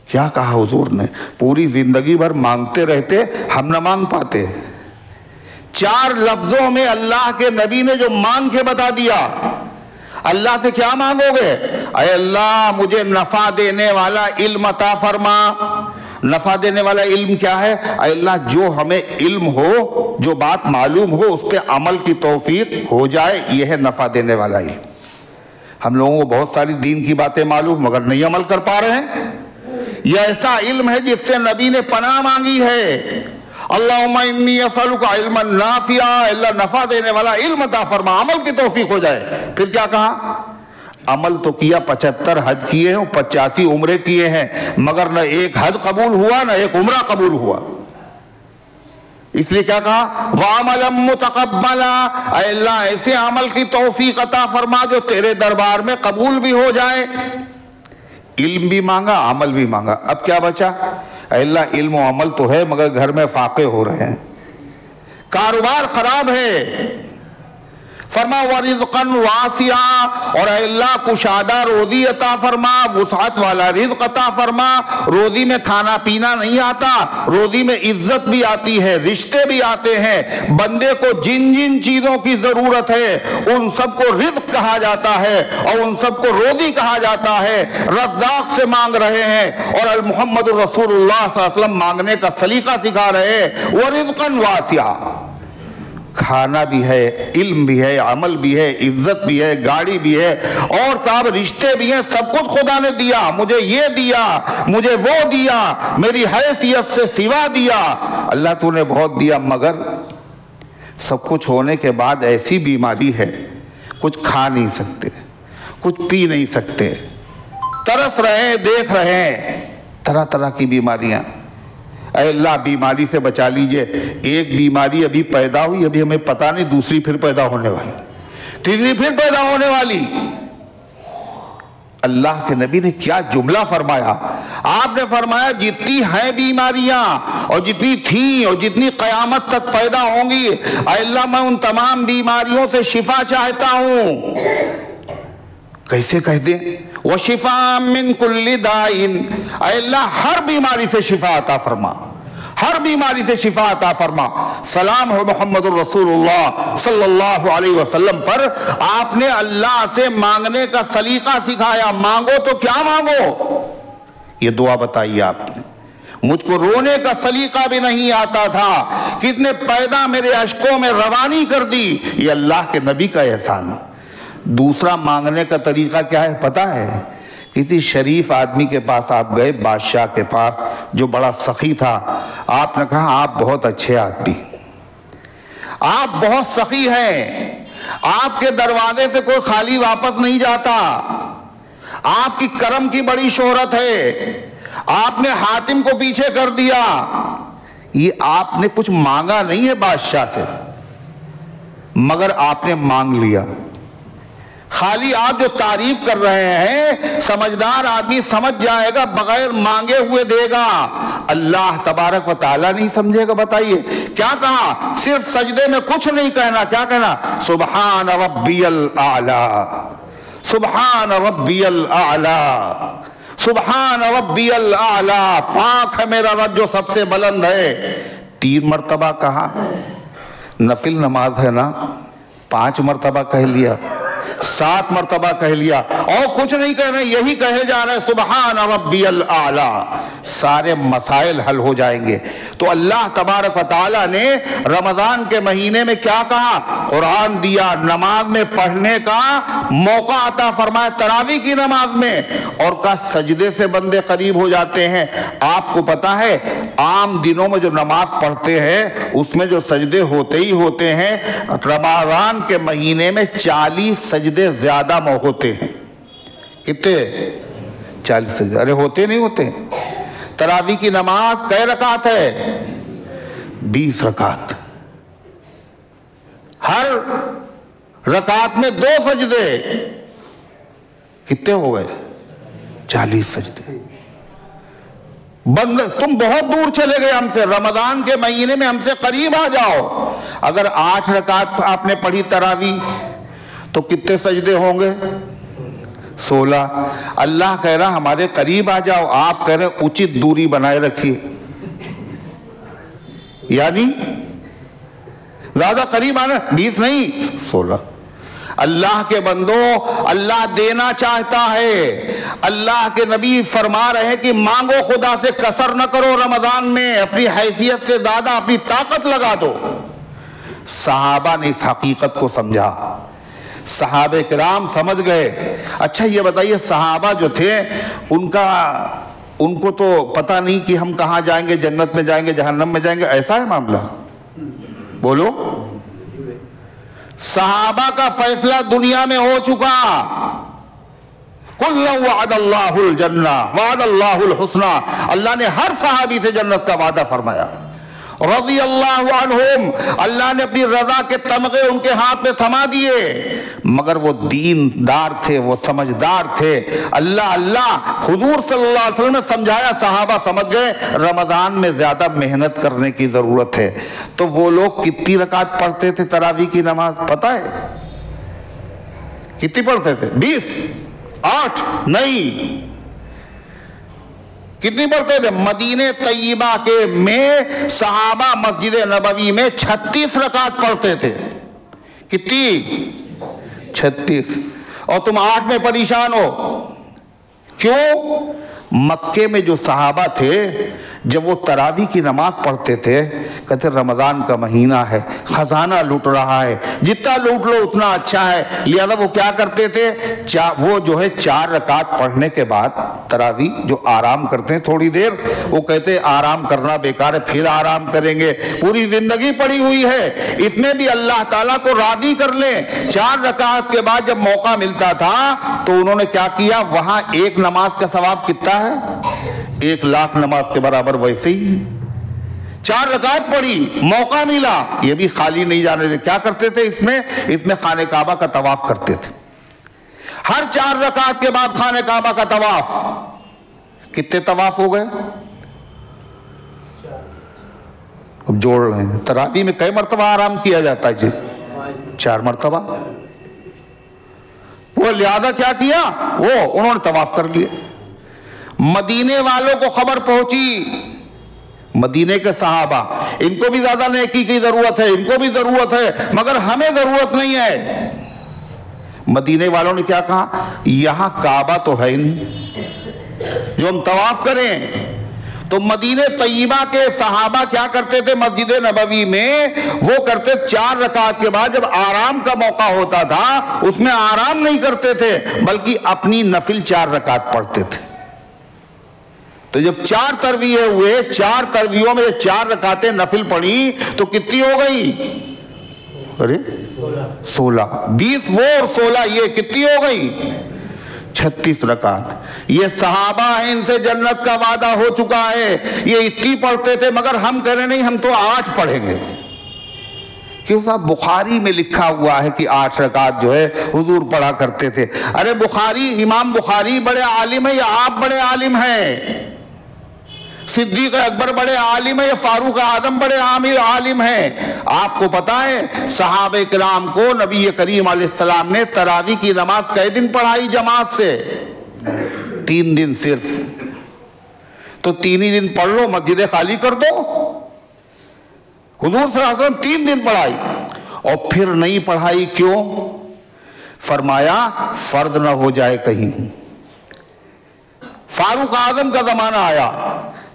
کیا کہا حضور نے؟ پوری زندگی بھر مانگتے رہتے، ہم نہ مانگ پاتے۔ 4 لفظوں میں اللہ کے نبی نے جو مانگ کے بتا دیا۔ اللہ سے کیا مانگو گے؟ اے اللہ مجھے نفع دینے والا علم عطا فرما۔ نفع دینے والا علم کیا ہے؟ اے اللہ جو ہمیں علم ہو، جو بات معلوم ہو، اس پہ عمل کی توفیق ہو جائے، یہ ہے نفع دینے والا علم۔ ہم لوگوں کو بہت ساری دین کی باتیں معلوم مگر نہیں عمل کر پا رہے ہیں۔ یہ ایسا علم ہے جس سے نبی نے پناہ مانگی ہے۔ اللہم انی اسألک علما نافعا، اللہ نفع دینے والا علم عطا فرما، عمل کی توفیق ہو جائے۔ پھر کیا کہا؟ عمل تو کیا، 75 حج کیے ہیں، 85 عمرے کیے ہیں، مگر نہ ایک حج قبول ہوا نہ ایک عمرہ قبول ہوا۔ اس لیے کیا کہا؟ وَعَمَلًا مُتَقَبَّلًا، اے اللہ ایسے عمل کی توفیق عطا فرما جو تیرے دربار میں قبول بھی ہو جائے۔ علم بھی مانگا، عمل بھی مانگا، اب کیا بچا؟ اے اللہ علم و عمل تو ہے مگر گھر میں فاقے ہو رہے ہیں، کاروبار خراب ہے۔ فرما ورزقا واسعا، اور اے اللہ کشادہ روزی عطا فرما، وسعت والا رزق عطا فرما۔ روزی میں کھانا پینا نہیں آتا، روزی میں عزت بھی آتی ہے، رشتے بھی آتے ہیں۔ بندے کو جن جن چیزوں کی ضرورت ہے ان سب کو رزق کہا جاتا ہے اور ان سب کو روزی کہا جاتا ہے۔ رزاق سے مانگ رہے ہیں، اور محمد رسول اللہ صلی اللہ علیہ وسلم مانگنے کا سلیقہ سکھا رہے ہیں۔ ورزقا واسعا، کھانا بھی ہے، علم بھی ہے، عمل بھی ہے، عزت بھی ہے، گاڑی بھی ہے، اور صاحب رشتے بھی ہیں، سب کچھ خدا نے دیا، مجھے یہ دیا، مجھے وہ دیا، میری حیثیت سے سوا دیا، اللہ تو نے بہت دیا، مگر سب کچھ ہونے کے بعد ایسی بیماری ہے، کچھ کھا نہیں سکتے، کچھ پی نہیں سکتے، ترس رہے ہیں، دیکھ رہے ہیں طرح طرح کی بیماریاں۔ اے اللہ بیماری سے بچا لیجئے۔ ایک بیماری ابھی پیدا ہوئی، ابھی ہمیں پتہ نہیں دوسری پھر پیدا ہونے والی، تیسری پھر پیدا ہونے والی۔ اللہ کے نبی نے کیا جملہ فرمایا، آپ نے فرمایا جتنی ہیں بیماریاں اور جتنی تھیں اور جتنی قیامت تک پیدا ہوں گی، اے اللہ میں ان تمام بیماریوں سے شفا چاہتا ہوں۔ کیسے کہہ دیں؟ وَشِفَاءً مِّن كُلِّ دَاءٍ، اے اللہ ہر بیماری سے شفا عطا فرما، ہر بیماری سے شفا عطا فرما۔ سلام ہو محمد الرسول اللہ صلی اللہ علیہ وسلم پر۔ آپ نے اللہ سے مانگنے کا سلیقہ سکھایا، مانگو تو کیا مانگو، یہ دعا بتائیے آپ نے۔ مجھ کو رونے کا سلیقہ بھی نہیں آتا تھا، کس نے پیدا میرے اشکوں میں روانی کر دی، یہ اللہ کے نبی کا احسان۔ دوسرا مانگنے کا طریقہ کیا ہے پتہ ہے؟ کسی شریف آدمی کے پاس آپ گئے، بادشاہ کے پاس جو بڑا سخی تھا، آپ نے کہا آپ بہت اچھے آدمی، آپ بہت سخی ہیں، آپ کے دروازے سے کوئی خالی واپس نہیں جاتا، آپ کی کرم کی بڑی شہرت ہے، آپ نے حاتم کو پیچھے کر دیا۔ یہ آپ نے کچھ مانگا نہیں ہے بادشاہ سے، مگر آپ نے مانگ لیا۔ خالی آپ جو تعریف کر رہے ہیں، سمجھدار آدمی سمجھ جائے گا، بغیر مانگے ہوئے دے گا۔ اللہ تبارک و تعالیٰ نہیں سمجھے گا؟ بتائیے کیا کہا؟ صرف سجدے میں کچھ نہیں کہنا، کیا کہنا؟ سبحان ربی الاعلیٰ، سبحان ربی الاعلیٰ، سبحان ربی الاعلیٰ، پاک ہے میرا رب جو سب سے بلند ہے۔ 3 مرتبہ کہا، نفل نماز ہے نا، 5 مرتبہ کہہ لیا، 7 مرتبہ کہہ لیا، اور کچھ نہیں کہہ رہے، یہی کہے جا رہے سبحان ربی الاعلیٰ، سارے مسائل حل ہو جائیں گے۔ تو اللہ تبارک و تعالیٰ نے رمضان کے مہینے میں کیا کہا؟ قرآن دیا، نماز میں پڑھنے کا موقع عطا فرمایا، تراویح کی نماز میں، اور کہا سجدے سے بندے قریب ہو جاتے ہیں۔ آپ کو پتا ہے عام دنوں میں جو نماز پڑھتے ہیں اس میں جو سجدے ہوتے ہی ہوتے ہیں، رمضان کے مہینے میں 40 سجدے زیادہ ہوتے ہیں۔ کتنے؟ 40 سجدے۔ ارے ہوتے نہیں ہوتے؟ تراویح کی نماز کئے رکعت ہے؟ 20 رکعت، ہر رکعت میں 2 سجدے، کتنے ہو گئے؟ 40 سجدے۔ تم بہت دور چلے گئے ہم سے، رمضان کے مہینے میں ہم سے قریب آ جاؤ۔ اگر 8 رکعت آپ نے پڑھی تراویح تو کتنے سجدے ہوں گے؟ 16۔ اللہ کہہ رہا ہمارے قریب آ جاؤ، آپ کہہ رہے اچت دوری بنائے رکھیے، یعنی زیادہ قریب آنا، 20 نہیں 16۔ اللہ کے بندو، اللہ دینا چاہتا ہے۔ اللہ کے نبی فرما رہے ہیں کہ مانگو، خدا سے کسر نہ کرو، رمضان میں اپنی حیثیت سے زیادہ اپنی طاقت لگا دو۔ صحابہ نے اس حقیقت کو سمجھا، صحابہ کرام سمجھ گئے۔ اچھا یہ بتائیے صحابہ جو تھے ان کو تو پتہ نہیں کہ ہم کہاں جائیں گے، جنت میں جائیں گے جہنم میں جائیں گے، ایسا ہے معاملہ؟ بولو۔ صحابہ کا فیصلہ دنیا میں ہو چکا، کُلًّا وعد اللہ الجنہ وعد اللہ الحسنہ، اللہ نے ہر صحابی سے جنت کا وعدہ فرمایا۔ رضی اللہ عنہم، اللہ نے اپنی رضا کے تمغے ان کے ہاتھ میں تھما دیے، مگر وہ دیندار تھے، وہ سمجھدار تھے۔ اللہ حضور صلی اللہ علیہ وسلم نے سمجھایا، صحابہ سمجھ گئے رمضان میں زیادہ محنت کرنے کی ضرورت ہے۔ تو وہ لوگ کتنی رکعت پڑھتے تھے تراویح کی نماز پتہ ہے؟ کتنی پڑھتے تھے؟ 20؟ 8؟ نہیں، کتنی پڑھتے تھے؟ مدینہ طیبہ کے میں صحابہ مسجد نبوی میں 36 رکعت پڑھتے تھے۔ کتنی؟ 36۔ اور تم 8 میں پریشان ہو، کیوں؟ مکے میں جو صحابہ تھے جب وہ تراویح کی نماز پڑھتے تھے کہتے رمضان کا مہینہ ہے، خزانہ لوٹ رہا ہے، جتنا لوٹ لو اتنا اچھا ہے، لہذا وہ کیا کرتے تھے، وہ جو ہے 4 رکعت پڑھنے کے بعد تراویح جو آرام کرتے ہیں تھوڑی دیر، وہ کہتے آرام کرنا بیکار ہے، پھر آرام کریں گے، پوری زندگی پڑی ہوئی ہے، اس میں بھی اللہ تعالیٰ کو راضی کر لیں۔ 4 رکعت کے بعد جب موقع ملتا تھا تو انہوں نے کیا کیا، وہاں ایک نماز کا ثواب کتنا ہے، 1,00,000 نماز کے برابر، ویسے ہی 4 رکعت پڑھی، موقع ملا، یہ بھی خالی نہیں جانے تھے، کیا کرتے تھے اس میں خانہ کعبہ کا طواف کرتے تھے، ہر 4 رکعت کے بعد خانہ کعبہ کا طواف۔ کتنے طواف ہو گئے، اب جوڑ رہے ہیں، تراویح میں کئی مرتبہ آرام کیا جاتا ہے جی، 4 مرتبہ، وہ لہذا کیا کیا، وہ انہوں نے طواف کر لیے۔ مدینے والوں کو خبر پہنچی، مدینے کے صحابہ، ان کو بھی زیادہ نیکی کی ضرورت ہے، ان کو بھی ضرورت ہے، مگر ہمیں ضرورت نہیں ہے۔ مدینے والوں نے کیا کہا، یہاں کعبہ تو ہے نہیں جو ہم طواف کریں، تو مدینہ طیبہ کے صحابہ کیا کرتے تھے، مسجد نبوی میں وہ کرتے 4 رکعت کے بعد جب آرام کا موقع ہوتا تھا اس میں آرام نہیں کرتے تھے بلکہ اپنی نفل 4 رکعت پڑھتے تھے۔ تو جب 4 تراویح ہوئے، 4 تراویحوں میں 4 رکعتیں نفل پڑھی تو کتنی ہو گئی، 16، 20 وہ اور 16 یہ، کتنی ہو گئی، 36 رکعت۔ یہ صحابہ ہیں، ان سے جنت کا وعدہ ہو چکا ہے، یہ اتنی پڑھتے تھے، مگر ہم کہہ رہے نہیں ہم تو 8 پڑھیں گے، کیوں صاحب بخاری میں لکھا ہوا ہے کہ 8 رکعت جو ہے حضور پڑھا کرتے تھے۔ ارے بخاری، امام بخاری بڑے عالم ہیں یا آپ بڑے عالم ہیں؟ صدیق اکبر بڑے عالم ہیں یا فاروق اعظم بڑے عالم ہیں؟ آپ کو پتا ہے صحابہ کرام کو نبی کریم علیہ السلام نے تراویح کی نماز کئی دن پڑھائی جماعت سے، 3 دن صرف، تو 3 ہی دن پڑھ لو، مسجدیں خالی کر دو۔ حضور صلی اللہ علیہ وسلم 3 دن پڑھائی اور پھر نہیں پڑھائی، کیوں؟ فرمایا فرض نہ ہو جائے کہیں۔ فاروق اعظم کا زمانہ آیا،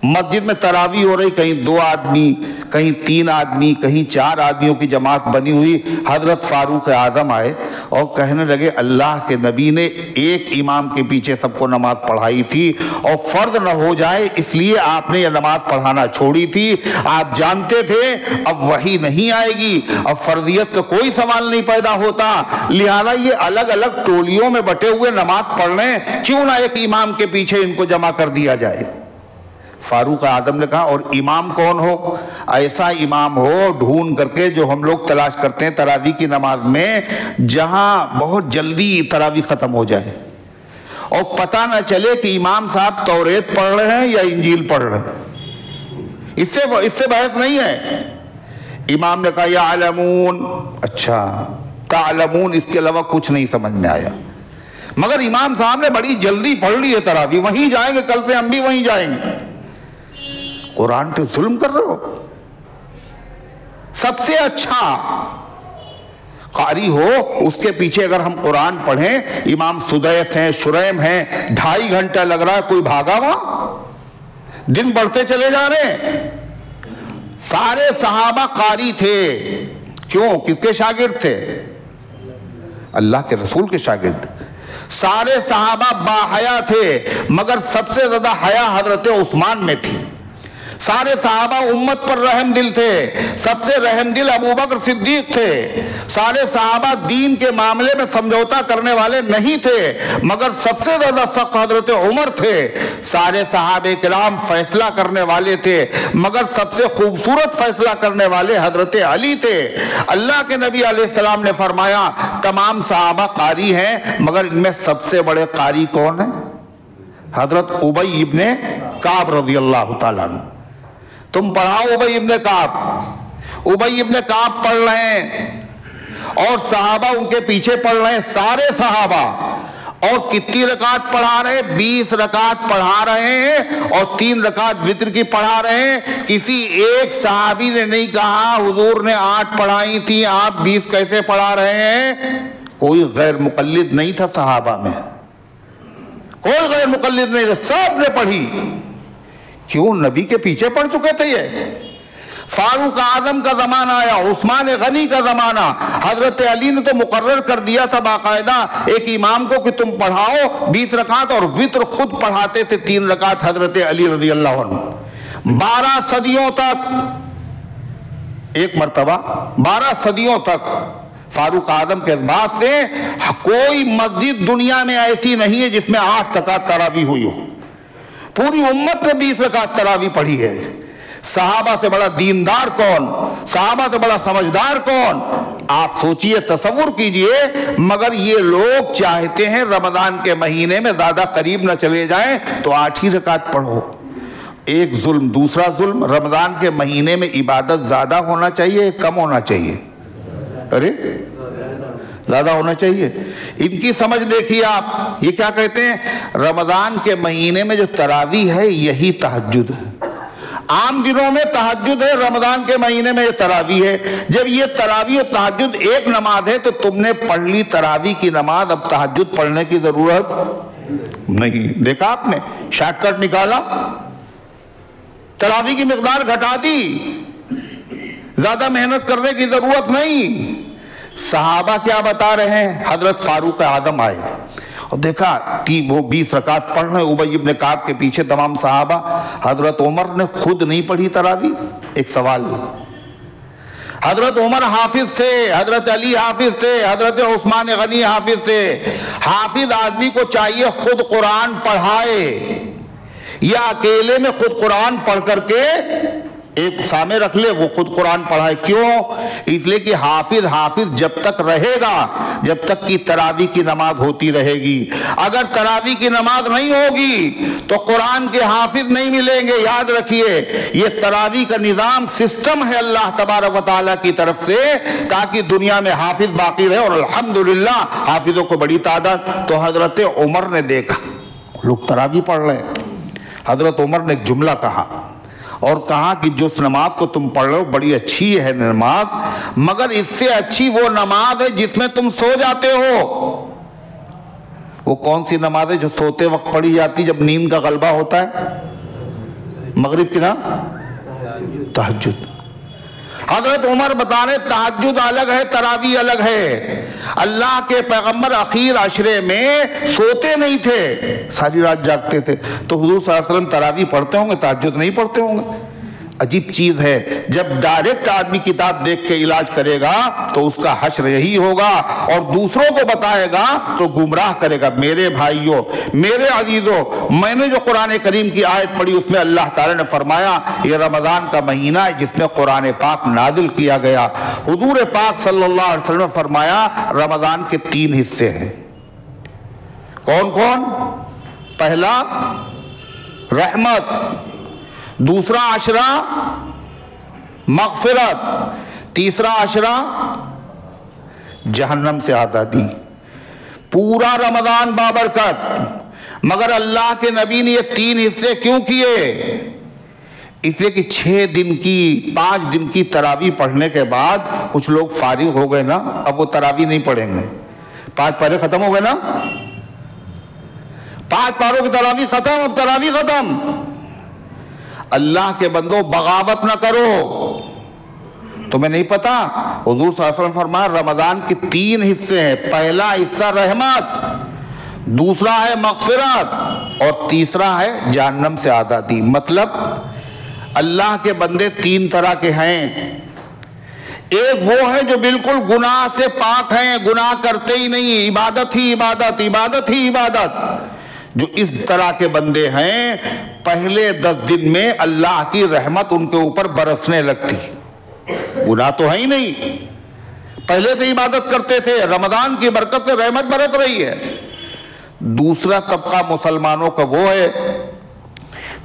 مسجد میں تراویح ہو رہی، کہیں 2 آدمی، کہیں 3 آدمی، کہیں 4 آدمیوں کی جماعت بنی ہوئی، حضرت فاروق اعظم آئے اور کہنے لگے اللہ کے نبی نے ایک امام کے پیچھے سب کو نماز پڑھائی تھی اور فرض نہ ہو جائے اس لیے آپ نے یہ نماز پڑھانا چھوڑی تھی، آپ جانتے تھے اب وحی نہیں آئے گی، اب فرضیت کا کوئی سوال نہیں پیدا ہوتا، لہذا یہ الگ الگ ٹولیوں میں بٹے ہوئے نماز پڑھ رہے ہیں، کیوں نہ ایک امام کے پیچھے ان کو جمع کر دیا جائے۔ فاروق اعظم نے کہا اور امام کون ہو؟ ایسا امام ہو ڈھونڈ کر کے جو ہم لوگ تلاش کرتے ہیں تراویح کی نماز میں، جہاں بہت جلدی تراویح ختم ہو جائے اور پتہ نہ چلے کہ امام صاحب توریت پڑھ رہے ہیں یا انجیل پڑھ رہے ہیں، اس سے بحث نہیں ہے۔ امام نے کہا یعلمون، اچھا تعلمون، اس کے علاوہ کچھ نہیں سمجھ میں آیا، مگر امام صاحب نے بڑی جلدی پڑھ لی ہے تراویح، وہیں جائیں گے، کل سے ہم بھی وہیں جائیں گے۔ قرآن پہ ظلم کر رہے ہو؟ سب سے اچھا قاری ہو اس کے پیچھے اگر ہم قرآن پڑھیں، امام سدیس ہیں، شریم ہیں، 2.5 گھنٹہ لگ رہا ہے، کوئی بھاگا وہاں؟ دن بڑھتے چلے جا رہے ہیں۔ سارے صحابہ قاری تھے، کیوں؟ کس کے شاگرد تھے؟ اللہ کے رسول کے شاگرد۔ سارے صحابہ باحیا تھے، مگر سب سے زیادہ حیا حضرت عثمان میں تھی۔ سارے صحابہ امت پر رحم دل تھے، سب سے رحم دل ابوبکر صدیق تھے۔ سارے صحابہ دین کے معاملے میں سمجھوتا کرنے والے نہیں تھے، مگر سب سے زیادہ سخت حضرت عمر تھے۔ سارے صحابہ کرام فیصلہ کرنے والے تھے، مگر سب سے خوبصورت فیصلہ کرنے والے حضرت علی تھے۔ اللہ کے نبی علیہ السلام نے فرمایا تمام صحابہ قاری ہیں، مگر ان میں سب سے بڑے قاری کون ہیں؟ حضرت ابی ابن کعب رضی اللہ تعالیٰ عنہ۔ تم پڑھاؤ ابی ابن کعب، ابی ابن کعب پڑھ رہے ہیں اور صحابہ ان کے پیچھے پڑھ رہے ہیں، سارے صحابہ، اور کتنی رکعت پڑھا رہے ہیں؟ 20 رکعت پڑھا رہے ہیں اور 3 رکعت وتر کی پڑھا رہے ہیں۔ کسی ایک صحابی نے نہیں کہا حضور نے 8 پڑھائی تھی آپ 20 کیسے پڑھا رہے ہیں؟ کوئی غیر مقلد نہیں تھا صحابہ میں، کوئی غیر مقلد نہیں تھا، سب نے پڑھی۔ کیوں؟ نبی کے پیچھے پڑ چکے تھے یہ. فاروق اعظم کا زمانہ آیا، عثمان غنی کا زمانہ، حضرت علی نے تو مقرر کر دیا تھا باقاعدہ ایک امام کو کہ تم پڑھاؤ 20 رکعت، اور وتر خود پڑھاتے تھے 3 رکعت حضرت علی رضی اللہ عنہ. 12 صدیوں تک، ایک مرتبہ 12 صدیوں تک فاروق اعظم کے بعد سے کوئی مسجد دنیا میں ایسی نہیں ہے جس میں 8 رکعت تراویح ہوئی ہو. پوری امت نے 20 رکعت تراویح پڑھی ہے. صحابہ سے بڑا دیندار کون، صحابہ سے بڑا سمجھدار کون؟ آپ سوچئے، تصور کیجئے. مگر یہ لوگ چاہتے ہیں رمضان کے مہینے میں زیادہ قریب نہ چلے جائیں تو 8 ہی رکعت پڑھو. ایک ظلم. دوسرا ظلم، رمضان کے مہینے میں عبادت زیادہ ہونا چاہیے کم ہونا چاہیے؟ ارے زیادہ ہونا چاہیے. ان کی سمجھ دیکھیے آپ، یہ کیا کہتے ہیں؟ رمضان کے مہینے میں جو تراویح ہے یہی تہجد ہے. عام دنوں میں تہجد ہے، رمضان کے مہینے میں یہ تراویح ہے. جب یہ تراویح و تہجد ایک نماز ہے تو تم نے پڑھ لی تراویح کی نماز، اب تہجد پڑھنے کی ضرورت نہیں. دیکھا آپ نے، شارٹ کٹ نکالا، تراویح کی مقدار گھٹا دی، زیادہ محنت کرنے کی ضرورت نہیں. صحابہ کیا بتا رہے ہیں؟ حضرت فاروق اعظم آئے اور دیکھا وہ 20 رکعت پڑھ رہے، ابی بن کعب کے پیچھے تمام صحابہ. حضرت عمر نے خود نہیں پڑھی تراویح. ایک سوال، حضرت عمر حافظ تھے، حضرت علی حافظ تھے، حضرت عثمان غنی حافظ تھے. حافظ آدمی کو چاہیے خود قرآن پڑھائے یا اکیلے میں خود قرآن پڑھ کر کے ایک سامنے رکھ لے، وہ خود قرآن پڑھائے. کیوں؟ اس لیے کہ حافظ جب تک رہے گا جب تک کہ تراویح کی نماز ہوتی رہے گی. اگر تراویح کی نماز نہیں ہوگی تو قرآن کے حافظ نہیں ملیں گے. یاد رکھیے، یہ تراویح کا نظام سسٹم ہے اللہ تبارک و تعالیٰ کی طرف سے تاکہ دنیا میں حافظ باقی رہے، اور الحمدللہ حافظوں کو بڑی تعداد. تو حضرت عمر نے دیکھا لوگ تراویح پڑھ رہے ہیں. حضرت عمر نے ایک جملہ کہا اور کہا کہ جو نماز کو تم پڑھ رہے ہو بڑی اچھی ہے نماز، مگر اس سے اچھی وہ نماز ہے جس میں تم سو جاتے ہو. وہ کون سی نماز ہے جو سوتے وقت پڑھی جاتی جب نیند کا غلبہ ہوتا ہے؟ مغرب کی نا تہجد. حضرت عمر بتا رہے تہجد الگ ہے، تراویح الگ ہے. اللہ کے پیغمبر اخیر عشرے میں سوتے نہیں تھے، ساری رات جاگتے تھے. تو حضور صلی اللہ علیہ وسلم تراویح پڑھتے ہوں گے، تہجد نہیں پڑھتے ہوں گے. عجیب چیز ہے، جب ڈائریکٹ آدمی کتاب دیکھ کے علاج کرے گا تو اس کا حشر یہی ہوگا، اور دوسروں کو بتائے گا تو گمراہ کرے گا. میرے بھائیوں، میرے عزیزوں، میں نے جو قرآن کریم کی آیت پڑھی اس میں اللہ تعالیٰ نے فرمایا یہ رمضان کا مہینہ ہے جس میں قرآن پاک نازل کیا گیا. حضور پاک صلی اللہ علیہ وسلم نے فرمایا رمضان کے 3 حصے ہیں. کون کون؟ پہلا رحمت، دوسرا عشرہ مغفرت، تیسرا عشرہ جہنم سے آزادی. پورا رمضان بابرکت. مگر اللہ کے نبی نے یہ 3 حصے کیوں کیے؟ اس لیے کہ 6 دن کی 5 دن کی تراویح پڑھنے کے بعد کچھ لوگ فارغ ہو گئے نا، اب وہ تراویح نہیں پڑھیں گے. 5 پارے ختم ہو گئے نا، 5 پاروں کی تراویح ختم، اب تراویح ختم. اللہ کے بندوں بغاوت نہ کرو. تمہیں نہیں پتا حضور صلی اللہ علیہ وسلم فرمایا رمضان کے 3 حصے ہیں. پہلا حصہ رحمت، دوسرا ہے مغفرت، اور تیسرا ہے جہنم سے آزادی. مطلب اللہ کے بندے 3 طرح کے ہیں. ایک وہ ہے جو بالکل گناہ سے پاک ہیں، گناہ کرتے ہی نہیں، عبادت ہی عبادت، عبادت ہی عبادت. جو اس طرح کے بندے ہیں پہلے 10 دن میں اللہ کی رحمت ان کے اوپر برسنے لگتی. گناہ تو ہے ہی نہیں، پہلے سے عبادت کرتے تھے، رمضان کی برکت سے رحمت برس رہی ہے. دوسرا طبقہ مسلمانوں کا وہ ہے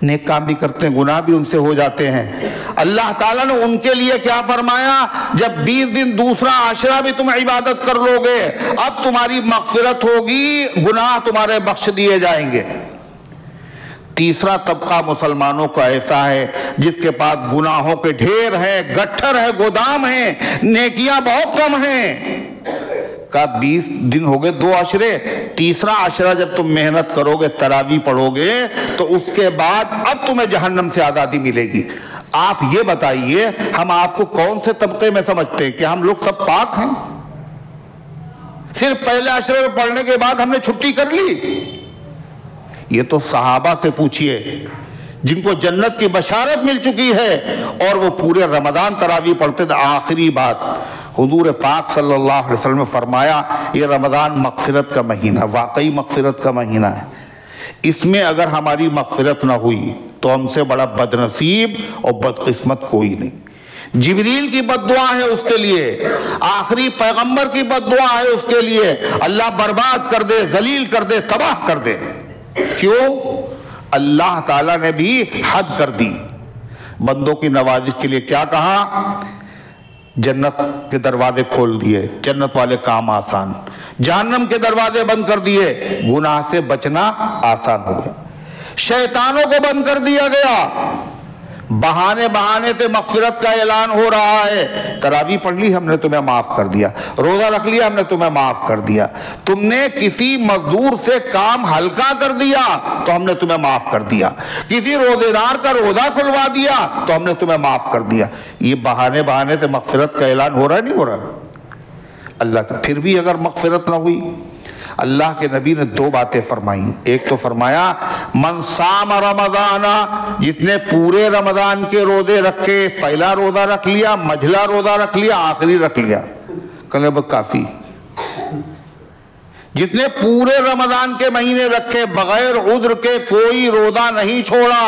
نیک کام بھی کرتے ہیں، گناہ بھی ان سے ہو جاتے ہیں. اللہ تعالیٰ نے ان کے لیے کیا فرمایا؟ جب 20 دن دوسرا عشرہ بھی تم عبادت کر لو گے اب تمہاری مغفرت ہوگی، گناہ تمہارے بخش دیے جائیں گے. تیسرا طبقہ مسلمانوں کا ایسا ہے جس کے پاس گناہوں کے ڈھیر ہیں، گٹھر ہے، گودام ہیں، نیکیاں بہت کم ہیں. کہا 20 دن ہو گئے 2 عشرے، تیسرا عشرہ جب تم محنت کرو گے، تراویح پڑھو گے، تو اس کے بعد اب تمہیں جہنم سے آزادی ملے گی۔ آپ یہ بتائیے ہم آپ کو کون سے طبقے میں سمجھتے ہیں؟ کہ ہم لوگ سب پاک ہیں؟ صرف پہلے عشرے میں پڑھنے کے بعد ہم نے چھٹی کر لی؟ یہ تو صحابہ سے پوچھئے جن کو جنت کی بشارت مل چکی ہے اور وہ پورے رمضان تراویح پڑھتے تھے۔ آخری بات حضور پاک صلی اللہ علیہ وسلم نے فرمایا یہ رمضان مغفرت کا مہینہ، واقعی مغفرت کا مہینہ ہے، اس میں اگر ہماری مغفرت نہ ہوئی تو ہم سے بڑا بد نصیب اور بدقسمت کوئی نہیں۔ جبریل کی بد دعا ہے اس کے لیے، آخری پیغمبر کی بد دعا ہے اس کے لیے، اللہ برباد کر دے، ذلیل کر دے، تباہ کر دے۔ کیوں؟ اللہ تعالیٰ نے بھی حد کر دی۔ بندوں کی نوازش کے لیے کیا کہا؟ جنت کے دروازے کھول دیے، جنت والے کام آسان، جہنم کے دروازے بند کر دیے، گناہ سے بچنا آسان ہو گیا، شیطانوں کو بند کر دیا گیا، بہانے بہانے سے مغفرت کا اعلان ہو رہا ہے۔ تراویح پڑھ لی ہم نے تمہیں معاف کر دیا، روزہ رکھ لیا ہم نے تمہیں معاف کر دیا، تم نے کسی مزدور سے کام ہلکا کر دیا تو ہم نے تمہیں معاف کر دیا، کسی روزے دار کا روزہ کھلوا دیا تو ہم نے تمہیں معاف کر دیا۔ یہ بہانے بہانے سے مغفرت کا اعلان ہو رہا ہے نہیں ہو رہا؟ اللہ کا پھر بھی اگر مغفرت نہ ہوئی، اللہ کے نبی نے 2 باتیں فرمائیں۔ ایک تو فرمایا من صام رمضان، جس نے پورے رمضان کے روزے رکھے، پہلا روزہ رکھ لیا، مجھلا روزہ رکھ لیا، آخری رکھ لیا، کہنے بس کافی، جس نے پورے رمضان کے مہینے رکھے بغیر عذر کے، کوئی روزہ نہیں چھوڑا،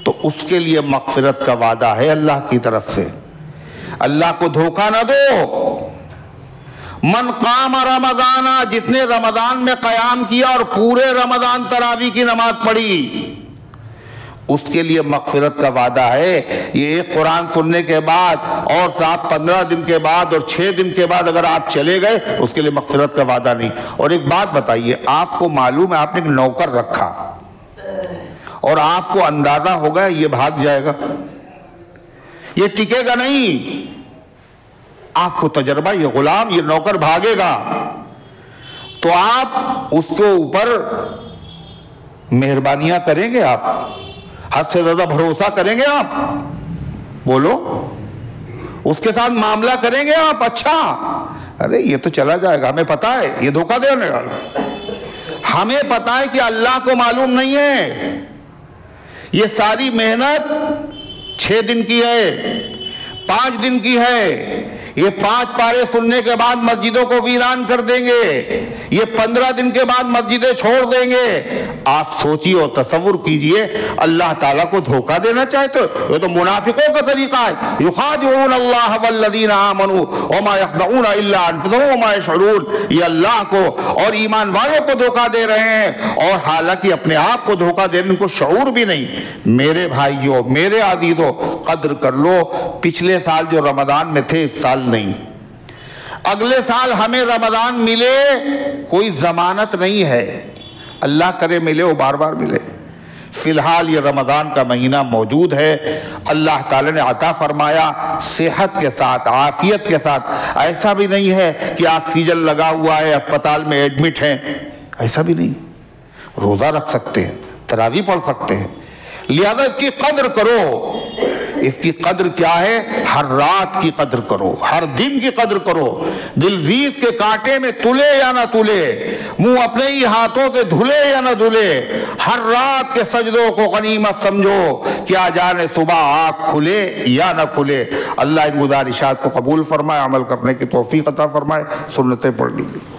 تو اس کے لیے مغفرت کا وعدہ ہے اللہ کی طرف سے۔ اللہ کو دھوکہ نہ دو۔ من قام رمضان، جس نے رمضان میں قیام کیا اور پورے رمضان تراویح کی نماز پڑھی، اس کے لیے مغفرت کا وعدہ ہے۔ یہ ایک قرآن سننے کے بعد اور 15 دن کے بعد اور 6 دن کے بعد اگر آپ چلے گئے اس کے لیے مغفرت کا وعدہ نہیں۔ اور ایک بات بتائیے، آپ کو معلوم ہے آپ نے ایک نوکر رکھا اور آپ کو اندازہ ہوگا یہ بھاگ جائے گا، یہ ٹکے گا نہیں، آپ کو تجربہ، یہ غلام، یہ نوکر بھاگے گا، تو آپ اس کے اوپر مہربانیاں کریں گے، آپ حد سے زیادہ بھروسہ کریں گے، آپ بولو اس کے ساتھ معاملہ کریں گے آپ؟ اچھا ارے یہ تو چلا جائے گا، ہمیں پتا ہے یہ دھوکہ دینے والا، ہمیں پتا ہے کہ اللہ کو معلوم نہیں ہے، یہ ساری محنت 6 دن کی ہے، 5 دن کی ہے، یہ 5 پارے سننے کے بعد مسجدوں کو ویران کر دیں گے، یہ 15 دن کے بعد مسجدیں چھوڑ دیں گے۔ آپ سوچیے اور تصور کیجئے، اللہ تعالیٰ کو دھوکہ دینا چاہتے ہو؟ یہ تو منافقوں کا طریقہ ہے، یخادعون اللہ والذین آمنوا وما یخدعون الا انفسهم وما یشعرون۔ یہ اللہ کو اور ایمان والوں کو دھوکہ دے رہے ہیں اور حالانکہ اپنے آپ کو دھوکہ دے رہے ہیں، ان کو شعور بھی نہیں۔ میرے بھائیوں، میرے عزیزوں، قدر کر لو، پچھلے سال جو رمضان میں تھے اس سال نہیں، اگلے سال ہمیں رمضان ملے کوئی ضمانت نہیں ہے، اللہ کرے ملے وہ بار بار ملے۔ فی الحال یہ رمضان کا مہینہ موجود ہے، اللہ تعالیٰ نے عطا فرمایا صحت کے ساتھ، عافیت کے ساتھ، ایسا بھی نہیں ہے کہ آکسیجن لگا ہوا ہے، اسپتال میں ایڈمٹ ہیں، ایسا بھی نہیں، روزہ رکھ سکتے ہیں، تراویح پڑھ سکتے ہیں، لہذا اس کی قدر کرو۔ اس کی قدر کیا ہے؟ ہر رات کی قدر کرو، ہر دن کی قدر کرو، دلزیز کے کانٹے میں تلے یا نہ تلے، منہ اپنے ہی ہاتھوں سے دھلے یا نہ دھلے، ہر رات کے سجدوں کو غنیمت سمجھو، کیا جانے صبح آنکھ کھلے یا نہ کھلے۔ اللہ ان گزارشات کو قبول فرمائے، عمل کرنے کی توفیق عطا فرمائے، سنتیں پڑھ لیجیے۔